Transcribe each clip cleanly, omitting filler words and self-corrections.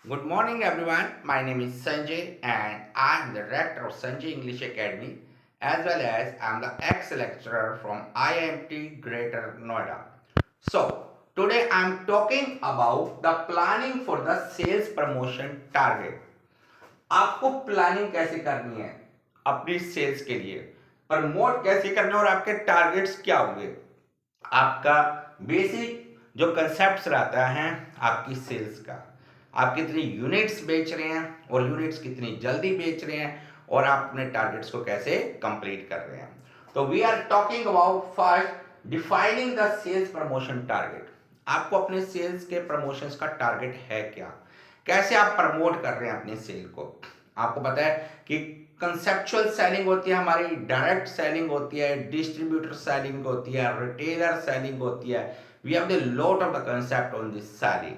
Good morning, everyone. My name is Sanjay, and I am the director of Sanjay English Academy, as well as I am the ex-lecturer from IMT Greater Noida. So, today I am talking about the planning for the sales promotion target. आपको planning कैसे करनी है अपनी sales के लिए, promote कैसे करना है और आपके टारगेट्स क्या होंगे। आपका बेसिक जो कंसेप्ट रहता है आपकी सेल्स का, आप कितनी यूनिट्स बेच रहे हैं और यूनिट्स कितनी जल्दी बेच रहे हैं और आप अपने टारगेट्स को कैसे कंप्लीट कर रहे हैं। तो we are talking about first defining the sales promotion target. आपको अपने सेल्स के प्रमोशंस का टारगेट है क्या, कैसे आप प्रमोट कर रहे हैं अपनी सेल को। आपको पता है कि कंसेप्चुअल सेलिंग होती है, हमारी डायरेक्ट सेलिंग होती है, डिस्ट्रीब्यूटर सेलिंग होती है, रिटेलर सेलिंग होती है। We have the lot of the concept on this selling.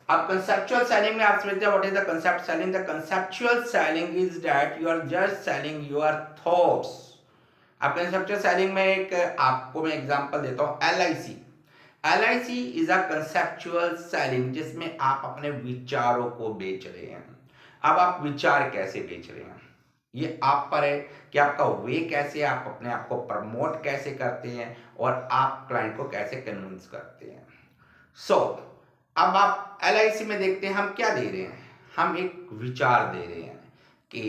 अब कंसेप्चुअल सेलिंग में आप समझते हैं what is the concept selling. The conceptual selling is that you are just selling your thoughts. अब कंसेप्चुअल सेलिंग में एक आपको मैं एग्जांपल देता हूं, LIC। LIC is a conceptual selling जिसमें आप अपने विचारों को बेच रहे हैं। अब आप विचार कैसे बेच रहे हैं ये आप पर है कि आपका वे कैसे, आप अपने आप को प्रमोट कैसे करते हैं और आप क्लाइंट को कैसे कन्विंस करते हैं। सो अब आप LIC में देखते हैं हम क्या दे रहे हैं, हम एक विचार दे रहे हैं कि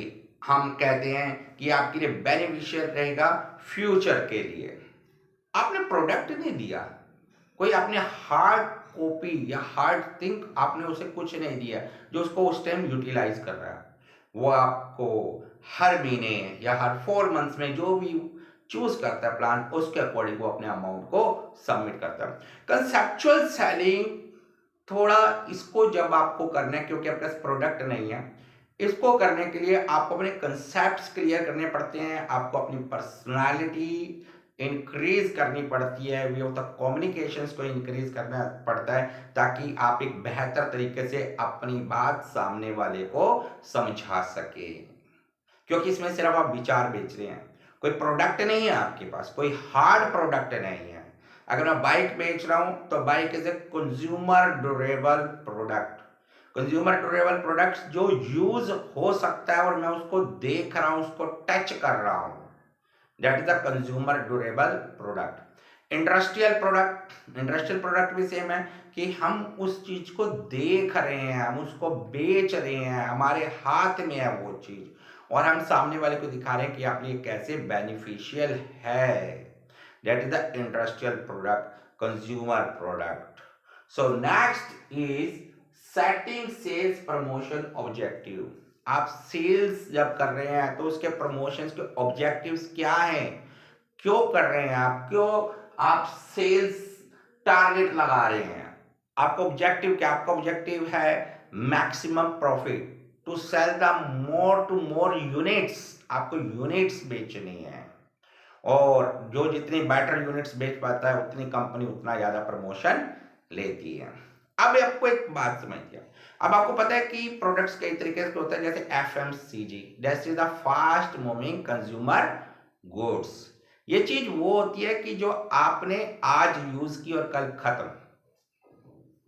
हम कहते हैं कि आपके लिए बेनिफिशियल रहेगा फ्यूचर के लिए। आपने प्रोडक्ट नहीं दिया, कोई आपने हार्ड कॉपी या हार्ड थिंक आपने उसे कुछ नहीं दिया जो उसको उस टाइम यूटिलाइज कर रहा है। वो आपको हर महीने या हर 4 मंथ्स में जो भी चूज करता है प्लान, उसके अकॉर्डिंग वो अपने अमाउंट को सबमिट करता है। कंसेप्चुअल सेलिंग थोड़ा, इसको जब आपको करना है क्योंकि आपके पास प्रोडक्ट नहीं है, इसको करने के लिए आपको अपने कंसेप्ट क्लियर करने पड़ते हैं, आपको अपनी पर्सनालिटी इंक्रीज करनी पड़ती है, वे ऑफ द कम्युनिकेशंस को इंक्रीज करना पड़ता है ताकि आप एक बेहतर तरीके से अपनी बात सामने वाले को समझा सके। क्योंकि इसमें सिर्फ आप विचार बेच रहे हैं, कोई प्रोडक्ट नहीं है आपके पास, कोई हार्ड प्रोडक्ट नहीं है। अगर मैं बाइक बेच रहा हूं तो bike is a consumer durable product. Consumer durable product जो यूज हो सकता है और मैं उसको देख रहा हूं, उसको टच कर रहा हूं, that is the consumer durable product. Industrial product भी सेम है कि हम उस चीज को देख रहे हैं, हम उसको बेच रहे हैं, हमारे हाथ में है वो चीज और हम सामने वाले को दिखा रहे हैं कि आपके लिए कैसे बेनिफिशियल है। That is the industrial product, consumer product. So next is setting sales promotion objective. आप सेल्स जब कर रहे हैं तो उसके प्रमोशंस के ऑब्जेक्टिव्स क्या हैं, क्यों कर रहे हैं आप, क्यों आप सेल्स टारगेट लगा रहे हैं। आपका ऑब्जेक्टिव क्या, आपका ऑब्जेक्टिव है maximum profit, to sell the more to more units. आपको यूनिट्स बेचनी है और जो जितनी बेटर यूनिट्स बेच पाता है उतनी कंपनी उतना ज्यादा प्रमोशन लेती है। अब आपको एक बात समझिए, अब आपको पता है कि प्रोडक्ट्स कई तरीके से होता है, जैसे FMCG, that is the fast moving consumer goods. ये चीज वो होती है कि जो आपने आज यूज की और कल खत्म।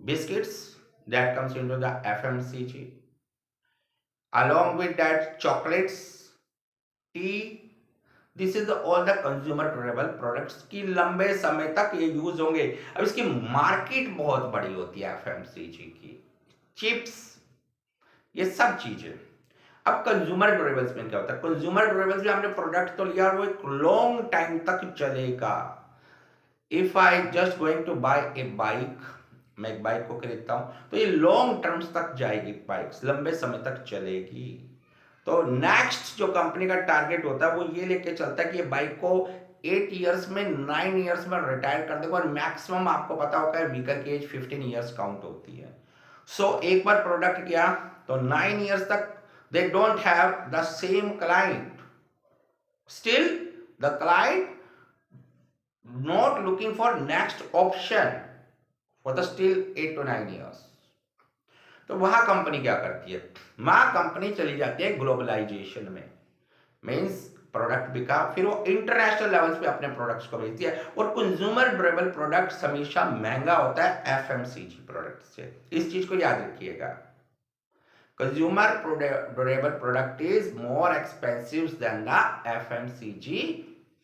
Biscuits, that comes into the FMCG, along with that chocolates, tea, this is all the consumer durable products की लंबे समय तक ये यूज होंगे। अब इसकी मार्केट बहुत बड़ी होती है FMCG की, चिप्स, ये सब चीजें। अब कंज्यूमर ड्यूरेबल्स में क्या होता है, कंज्यूमर ड्यूरेबल्स में हमने प्रोडक्ट तो लिया और वो एक लॉन्ग टाइम तक चलेगा। If I just going to buy a bike, मैं एक बाइक को खरीदता हूं तो ये लॉन्ग टर्म्स तक जाएगी, बाइक्स लंबे समय तक चलेगी। तो नेक्स्ट जो कंपनी का टारगेट होता है वो ये लेके चलता है कि ये बाइक को 8 इयर्स में, 9 इयर्स में रिटायर कर देगा और मैक्सिमम आपको पता होगा व्हीकल की एज 15 इयर्स काउंट होती है। सो एक बार प्रोडक्ट गया तो 9 इयर्स तक they don't have the same client, still the client not looking for next option for the still 8 to 9 years। तो वहां कंपनी क्या करती है, वहां कंपनी चली जाती है ग्लोबलाइजेशन में। मीन्स प्रोडक्ट बिका, फिर वो इंटरनेशनल लेवल्स पे अपने प्रोडक्ट्स को बेचती है और कंज्यूमर ड्यूरेबल प्रोडक्ट्स हमेशा महंगा होता है FMCG प्रोडक्ट से। इस चीज को याद रखिएगा। Consumer durable product is more expensive than the FMCG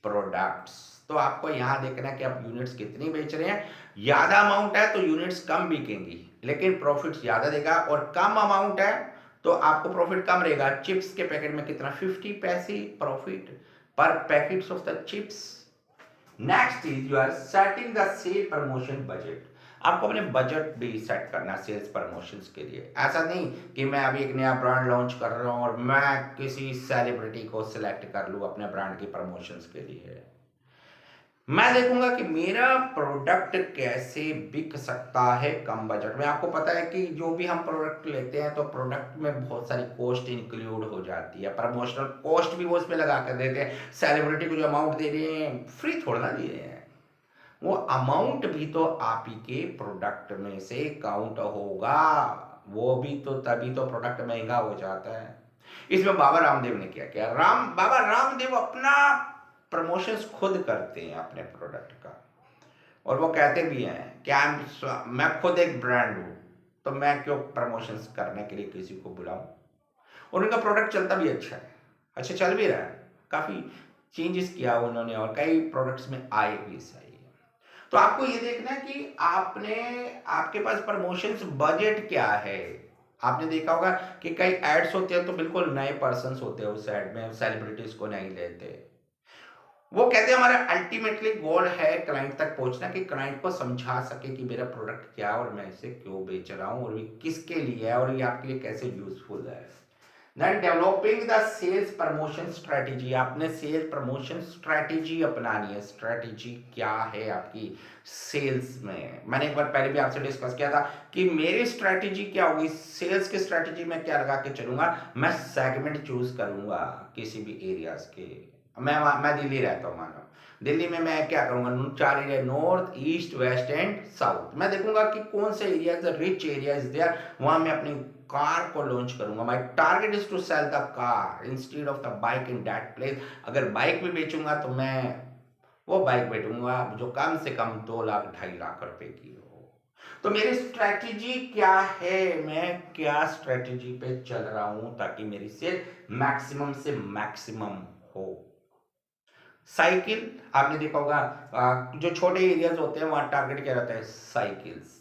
products. तो आपको यहाँ देखना है कि आप यूनिट्स कितनी बेच रहे हैं। ज़्यादा अमाउंट है तो यूनिट्स कम बिकेंगी लेकिन प्रॉफिट ज़्यादा देगा, और कम अमाउंट है तो आपको प्रॉफिट कम रहेगा। चिप्स के पैकेट में कितना, 50 पैसे प्रॉफिट पर packets of the chips. Next is you are setting the sale promotion budget. आपको अपने बजट भी सेट करना है सेल्स प्रमोशंस के लिए। ऐसा नहीं कि मैं अभी एक नया ब्रांड लॉन्च कर रहा हूँ और मैं किसी सेलिब्रिटी को सिलेक्ट कर लूँ अपने ब्रांड की प्रमोशंस के लिए। मैं देखूंगा कि मेरा प्रोडक्ट कैसे बिक सकता है कम बजट में। आपको पता है कि जो भी हम प्रोडक्ट लेते हैं तो प्रोडक्ट में बहुत सारी कॉस्ट इंक्लूड हो जाती है, प्रमोशनल कॉस्ट भी वो उसमें लगा कर देते हैं। सेलिब्रिटी को जो अमाउंट दे रहे हैं फ्री थोड़ा ना दे रहे हैं, वो अमाउंट भी तो आप ही के प्रोडक्ट में से काउंट होगा, वो भी तो तभी तो प्रोडक्ट महंगा हो जाता है। इसमें बाबा रामदेव ने क्या किया, बाबा रामदेव अपना प्रमोशंस खुद करते हैं अपने प्रोडक्ट का, और वो कहते भी हैं कि मैं खुद एक ब्रांड हूँ तो मैं क्यों प्रमोशंस करने के लिए किसी को बुलाऊं। और उनका प्रोडक्ट चलता भी अच्छा है, अच्छा चल भी रहा है, काफ़ी चेंजेस किया उन्होंने और कई प्रोडक्ट्स में आए भी सही। तो आपको ये देखना है कि आपके पास प्रमोशंस बजट क्या है। आपने देखा होगा कि कई एड्स होते हैं तो बिल्कुल नए पर्सन्स होते हैं उस एड में, सेलिब्रिटीज को नहीं लेते। वो कहते हैं हमारा अल्टीमेटली गोल है क्लाइंट तक पहुंचना, कि क्लाइंट को समझा सके कि मेरा प्रोडक्ट क्या है और मैं इसे क्यों बेच रहा हूं और ये किसके लिए है और ये आपके लिए कैसे यूजफुल है। Then developing the sales promotion strategy. आपने सेल्स प्रमोशन स्ट्रेटेजी अपनानी है। स्ट्रेटेजी क्या है आपकी सेल्स में, मैंने एक बार पहले भी आपसे डिस्कस किया था कि मेरी स्ट्रेटेजी क्या होगी सेल्स की स्ट्रेटेजी में, क्या लगा के चलूंगा मैं, सेगमेंट चूज करूंगा किसी भी एरियाज के। मैं दिल्ली रहता हूँ, मानो दिल्ली में मैं क्या करूंगा, 4 area, north east west and south. मैं देखूंगा कि कौन से एरियाज रिच एरियाज देयर, वहां मैं अपनी कार को लॉन्च करूंगा। My target is to sell the car instead of the bike in that place. अगर बाइक भी बेचूंगा तो मैं वो बाइक बेचूंगा जो कम से कम 2 लाख 2.5 लाख रुपए की हो। तो मेरी स्ट्रेटेजी क्या है, मैं क्या स्ट्रेटेजी पे चल रहा हूं ताकि मेरी सेल मैक्सिमम से मैक्सिमम हो। साइकिल, आपने देखा होगा जो छोटे एरियाज होते हैं वहां टारगेट क्या रहता है, cycles.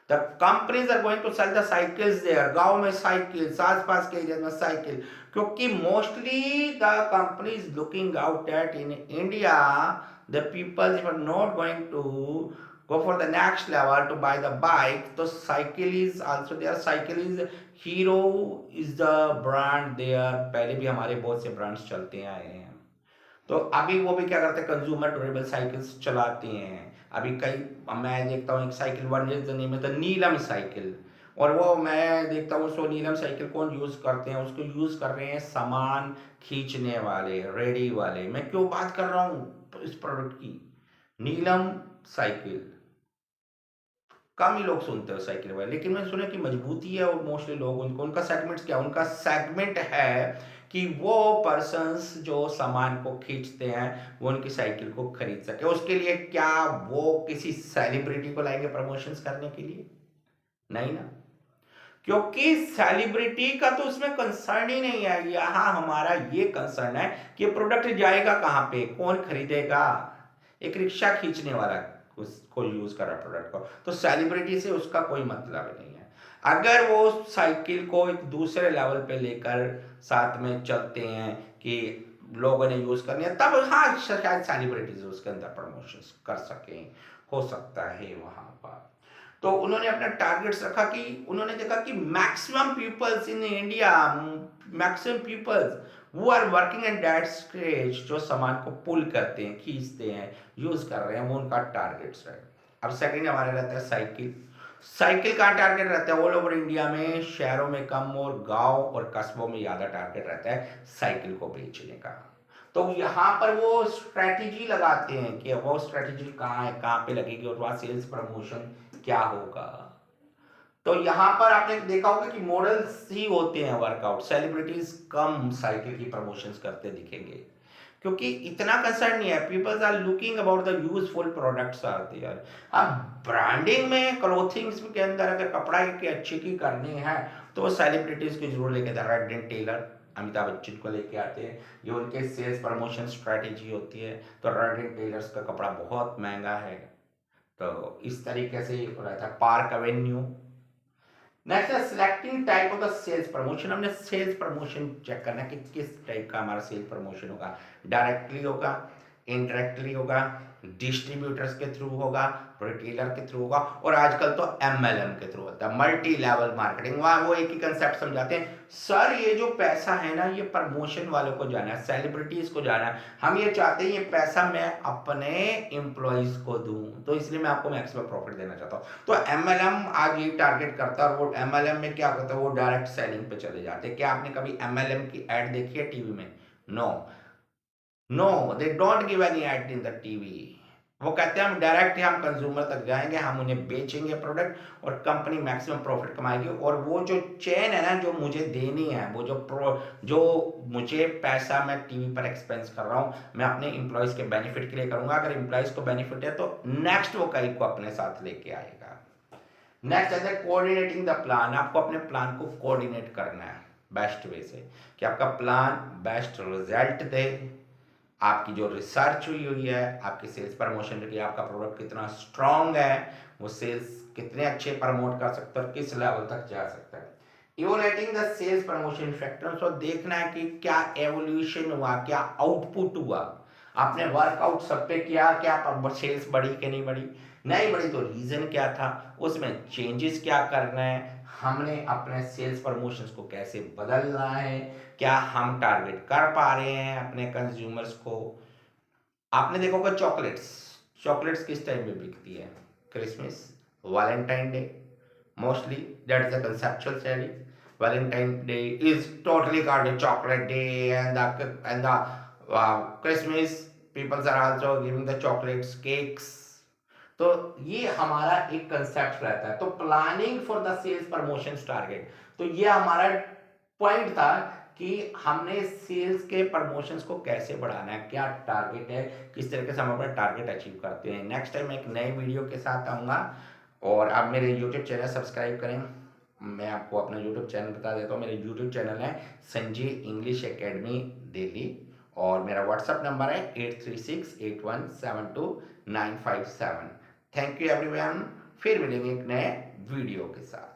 The companies are going to sell the cycles there, गांव में साइकिल्स, आसपास के एरिया में साइकिल, क्योंकि mostly the company is looking out at in India the people are not going to go for the next level to buy the bike, तो cycle is also there, cycle is hero is the brand there, पहले भी हमारे बहुत से brands चलते आए हैं। तो अभी वो भी क्या करते हैं, कंज्यूमर ड्यूरेबल साइकिल्स चलाते हैं। अभी कई मैं देखता हूँ एक cycle one is the name है द नीलम साइकिल, और वो मैं देखता हूँ उसको नीलम साइकिल कौन यूज़ करते हैं, उसको यूज़ कर रहे हैं सामान खींचने वाले, रेडी वाले। मैं क्यों बात कर रहा हूँ इस प्रोडक्ट की, नीलम साइकिल कम ही लोग सुनते हो साइकिल वाले, लेकिन मैंने सुना कि मजबूती है और मोस्टली लोग उनका सेगमेंट क्या, उनका सेगमेंट है कि वो पर्सन्स जो सामान को खींचते हैं वो उनकी साइकिल को खरीद सके। उसके लिए क्या वो किसी सेलिब्रिटी को लाएंगे प्रमोशंस करने के लिए, नहीं ना, क्योंकि सेलिब्रिटी का तो उसमें कंसर्न ही नहीं है। यहाँ हमारा ये कंसर्न है कि प्रोडक्ट जाएगा कहाँ पे, कौन खरीदेगा। एक रिक्शा खींचने वाला उसको यूज कर रहा प्रोडक्ट को, तो सेलिब्रिटी से उसका कोई मतलब नहीं है। अगर वो साइकिल को एक दूसरे लेवल पे लेकर साथ में चलते हैं कि लोगों ने यूज करनी है, तब हाँ शायद सेलिब्रिटीज उसके अंदर प्रमोशन कर सकें, हो सकता है वहां पर। तो उन्होंने अपना टारगेट्स रखा कि उन्होंने देखा कि maximum peoples in India, maximum peoples वो are working at that stage, जो सामान को पुल करते हैं, खींचते हैं, यूज कर रहे हैं, वो उनका टारगेट्स है। अब सेकंड हमारे रहता है साइकिल। साइकिल का टारगेट रहता है ऑल ओवर इंडिया में, शहरों में कम और गांव और कस्बों में ज़्यादा टारगेट रहता है साइकिल को बेचने का। तो यहाँ पर वो स्ट्रेटेजी लगाते हैं कि वो स्ट्रेटेजी कहाँ है, कहाँ पे लगेगी और वहाँ सेल्स प्रमोशन क्या होगा। तो यहाँ पर आपने देखा होगा कि मॉडल्स ही होते हैं वर्कआउट, सेलिब्रिटीज कम साइकिल की प्रमोशंस करते दिखेंगे, क्योंकि इतना कंसर्न नहीं है, peoples are looking about the useful products are there. अब ब्रांडिंग में क्लोथिंग्स के अंदर अगर कपड़ा की अच्छी की करनी है तो वो सेलिब्रिटीज को जरूर लेके आता है। रेड टेलर अमिताभ बच्चन को लेके आते हैं, ये उनके सेल्स प्रमोशन स्ट्रेटेजी होती है। तो रेड टेलर्स का कपड़ा बहुत महंगा है। तो इस तरीके से रहता है। Park Avenue. नेक्स्ट है selecting type of the sales promotion. हमने सेल्स प्रमोशन चेक करना है कि किस टाइप का हमारा सेल प्रमोशन होगा। डायरेक्टली होगा, इनडायरेक्टली होगा, डिस्ट्रीब्यूटर्स के थ्रू होगा, रिटेलर के थ्रू होगा, और आजकल तो एमएलएम के थ्रू होता है, मल्टी लेवल मार्केटिंग। वहां वो एक ही कंसेप्ट समझाते हैं, सर ये जो पैसा है ना ये प्रमोशन वालों को जाना है, सेलिब्रिटीज को जाना है। हम ये चाहते हैं ये पैसा मैं अपने एम्प्लॉइज को दूं, तो इसलिए मैं आपको मैक्सिमम प्रॉफिट देना चाहता हूं। तो एमएलएम आज ये टारगेट करता है, और वो एमएलएम में क्या करता है, वो डायरेक्ट सेलिंग पे चले जाते हैं। क्या आपने कभी एमएलएम की एड देखी है टीवी में? No, no, they don't give any ad in the TV. वो कहते हैं हम डायरेक्ट हम कंज्यूमर तक जाएंगे, हम उन्हें बेचेंगे प्रोडक्ट और कंपनी मैक्सिमम प्रॉफिट कमाएगी। और वो जो चेन है ना जो मुझे देनी है, वो जो मुझे पैसा मैं टीवी पर एक्सपेंस कर रहा हूँ, मैं अपने एम्प्लॉयज के बेनिफिट के लिए करूंगा। अगर एम्प्लॉयज को बेनिफिट है तो नेक्स्ट वो कई को अपने साथ लेके आएगा। नेक्स्ट है कोऑर्डिनेटिंग द प्लान। आपको अपने प्लान को कोऑर्डिनेट करना है बेस्ट वे से, कि आपका प्लान बेस्ट रिजल्ट दे। आपकी जो रिसर्च हुई है, आपकी सेल्स प्रमोशन की, आपका प्रोडक्ट कितना स्ट्रांग है, वो सेल्स कितने अच्छे प्रमोट कर सकता है और किस लेवल तक जा सकता है। इवोलेटिंग द सेल्स प्रमोशन फैक्टर्स, और देखना है कि क्या एवोल्यूशन हुआ, क्या आउटपुट हुआ। आपने वर्कआउट सब पे किया, क्या सेल्स बढ़ी कि नहीं बढ़ी, नहीं बढ़ी तो रीजन क्या था, उसमें चेंजेस क्या करना है, हमने अपने सेल्स प्रमोशंस को कैसे बदलना है, क्या हम टारगेट कर पा रहे हैं अपने कंज्यूमर्स को। आपने देखा होगा चॉकलेट्स, चॉकलेट्स किस टाइम में बिकती है? Christmas, Valentine day, mostly that is the conceptual study. Valentine Day is totally called a chocolate day, and the Christmas people are also giving the chocolates, cakes. तो ये हमारा एक कंसेप्ट रहता है। तो planning for the sales promotion target, तो ये हमारा पॉइंट था कि हमने सेल्स के प्रमोशंस को कैसे बढ़ाना है, क्या टारगेट है, किस तरीके से हम अपना टारगेट अचीव करते हैं। नेक्स्ट टाइम एक नए वीडियो के साथ आऊँगा, और आप मेरे यूट्यूब चैनल सब्सक्राइब करें। मैं आपको अपना यूट्यूब चैनल बता देता हूँ। मेरा यूट्यूब चैनल है संजय इंग्लिश एकेडमी दिल्ली, और मेरा व्हाट्सअप नंबर है 8368172957। थैंक यू एवरीवन, फिर मिलेंगे एक नए वीडियो के साथ।